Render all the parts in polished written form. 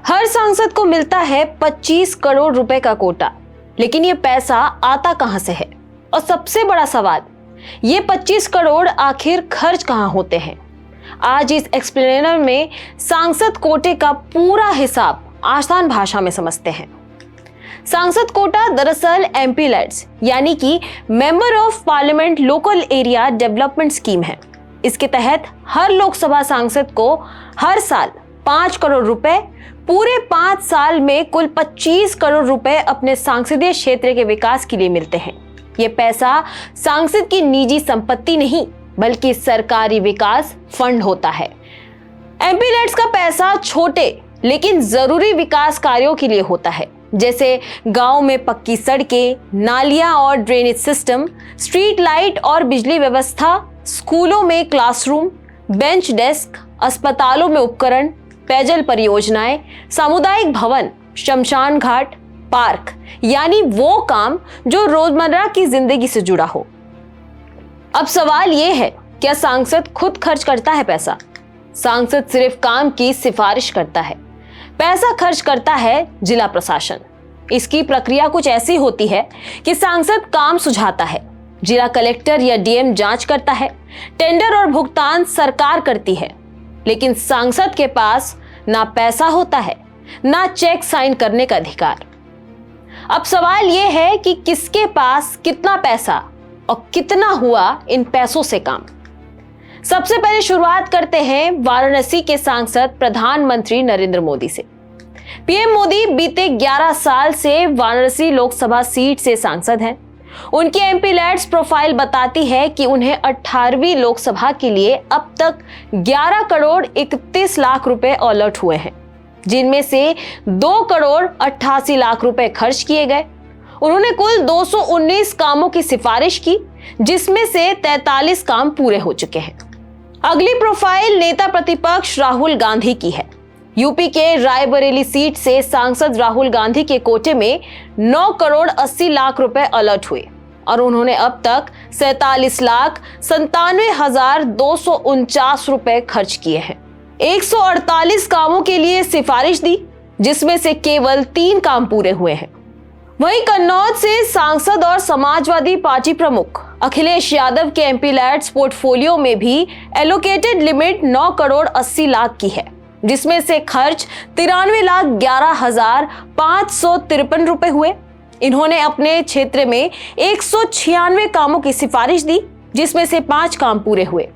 हर सांसद को मिलता है 25 करोड़ रुपए का कोटा, लेकिन ये पैसा आता कहां से है? और सबसे बड़ा सवाल, ये 25 करोड़ आखिर खर्च कहां होते हैं? आज इस एक्सप्लेनर में सांसद कोटे का पूरा हिसाब आसान भाषा में समझते हैं। सांसद कोटा दरअसल एमपी लैड्स यानी कि member of parliament local area development scheme है। इसके तहत हर लोकसभा सांसद को हर साल 5 करोड़ रुपए, पूरे 5 साल में कुल 25 करोड़ रुपए अपने सांसदीय क्षेत्र के विकास के लिए मिलते हैं। ये पैसा सांसद की निजी संपत्ति नहीं बल्कि सरकारी विकास फंड होता है। एमपी लैड्स का पैसा छोटे लेकिन जरूरी विकास कार्यों के लिए होता है, जैसे गांव में पक्की सड़कें, नालियां और ड्रेनेज सिस्टम, स्ट्रीट लाइट और बिजली व्यवस्था, स्कूलों में क्लासरूम, बेंच डेस्क, अस्पतालों में उपकरण, पेयजल परियोजनाएं, सामुदायिक भवन, शमशान घाट, पार्क, यानी वो काम जो रोजमर्रा की जिंदगी से जुड़ा हो। अब सवाल ये है, क्या सांसद खुद खर्च करता है पैसा? सांसद सिर्फ काम की सिफारिश करता है, पैसा खर्च करता है जिला प्रशासन। इसकी प्रक्रिया कुछ ऐसी होती है कि सांसद काम सुझाता है, जिला कलेक्टर या डीएम जांच करता है, टेंडर और भुगतान सरकार करती है, लेकिन सांसद के पास ना पैसा होता है ना चेक साइन करने का अधिकार। अब सवाल यह है कि किसके पास कितना पैसा और कितना हुआ इन पैसों से काम। सबसे पहले शुरुआत करते हैं वाराणसी के सांसद प्रधानमंत्री नरेंद्र मोदी से। पीएम मोदी बीते 11 साल से वाराणसी लोकसभा सीट से सांसद हैं। उनकी एमपी लैड्स प्रोफाइल बताती है कि उन्हें 18वीं लोकसभा के लिए अब तक 11 करोड़ 31 लाख रुपए अलॉट हुए हैं, जिनमें से 2 करोड़ 88 लाख रुपए खर्च किए गए। उन्होंने कुल 219 कामों की सिफारिश की, जिसमें से 43 काम पूरे हो चुके हैं। अगली प्रोफाइल नेता प्रतिपक्ष राहुल गांधी की है। यूपी के रायबरेली सीट से सांसद राहुल गांधी के कोटे में 9 करोड़ 80 लाख रुपए अलॉट हुए और उन्होंने अब तक 47,97,249 रुपए खर्च किए हैं। 148 कामों के लिए सिफारिश दी, जिसमें से केवल 3 काम पूरे हुए हैं। वहीं कन्नौज से सांसद और समाजवादी पार्टी प्रमुख अखिलेश यादव के एमपी लैड्स पोर्टफोलियो में भी एलोकेटेड लिमिट 9 करोड़ 80 लाख की है, जिसमें से खर्च 93,11,553 रुपए हुए। इन्होंने अपने क्षेत्र में 196 कामों की सिफारिश दी, जिसमें से 5 काम पूरे हुए।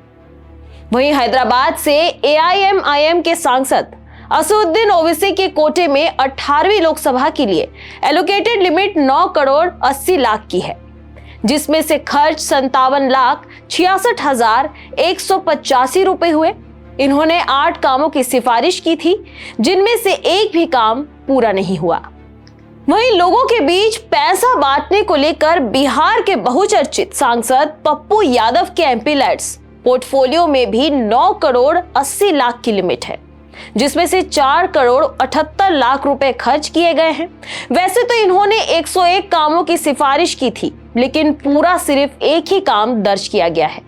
वहीं हैदराबाद से एआईएमआईएम के सांसद असदुद्दीन ओवैसी के कोटे में 18वीं लोकसभा के लिए एलोकेटेड लिमिट 9 करोड़ 80 लाख की है, जिसमें से खर्च 57,66,185 रुपए हुए। इन्होंने 8 कामों की सिफारिश की थी, जिनमें से एक भी काम पूरा नहीं हुआ। वहीं लोगों के बीच पैसा बांटने को लेकर बिहार के बहुचर्चित सांसद पप्पू यादव के एमपी लैड्स पोर्टफोलियो में भी 9 करोड़ 80 लाख की लिमिट है, जिसमें से 4 करोड़ 78 लाख रुपए खर्च किए गए हैं। वैसे तो इन्होंने 101 कामों की सिफारिश की थी, लेकिन पूरा सिर्फ एक ही काम दर्ज किया गया है।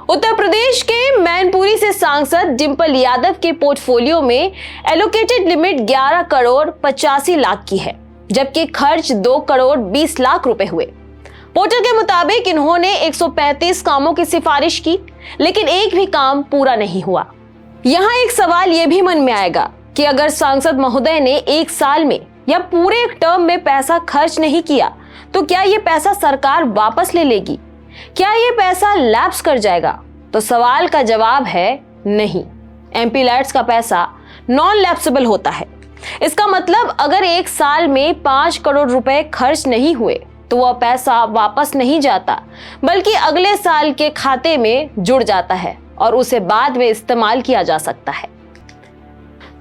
उत्तर प्रदेश के मैनपुरी से सांसद डिंपल यादव के पोर्टफोलियो में एलोकेटेड लिमिट 11 करोड़ 85 लाख की है, जबकि खर्च 2 करोड़ 20 लाख रुपए हुए। पोर्टल के मुताबिक इन्होंने 135 कामों की सिफारिश की, लेकिन एक भी काम पूरा नहीं हुआ। यहाँ एक सवाल यह भी मन में आएगा कि अगर सांसद महोदय ने 1 साल में या पूरे एक टर्म में पैसा खर्च नहीं किया, तो क्या ये पैसा सरकार वापस ले लेगी? क्या ये पैसा लैप्स कर जाएगा? तो सवाल का जवाब है नहीं। एमपी लैड्स का पैसा नॉन लैप्सेबल होता है। इसका मतलब अगर 1 साल में 5 करोड़ रुपए खर्च नहीं हुए तो वह पैसा वापस नहीं जाता, बल्कि अगले साल के खाते में जुड़ जाता है और उसे बाद में इस्तेमाल किया जा सकता है।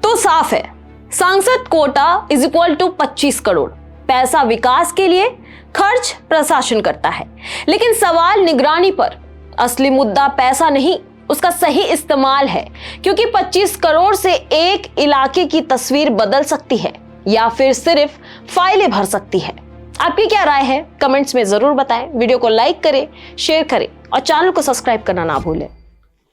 तो साफ है, sansad quota is equal to 25 crore. पैसा विकास के लिए, खर्च प्रशासन करता है। लेकिन सवाल निगरानी पर। असली मुद्दा पैसा नहीं, उसका सही इस्तेमाल है, क्योंकि 25 करोड़ से एक इलाके की तस्वीर बदल सकती है या फिर सिर्फ फाइलें भर सकती है। आपकी क्या राय है? कमेंट्स में जरूर बताएं। वीडियो को लाइक करें, शेयर करें और चैनल को सब्सक्राइब करना ना भूलें।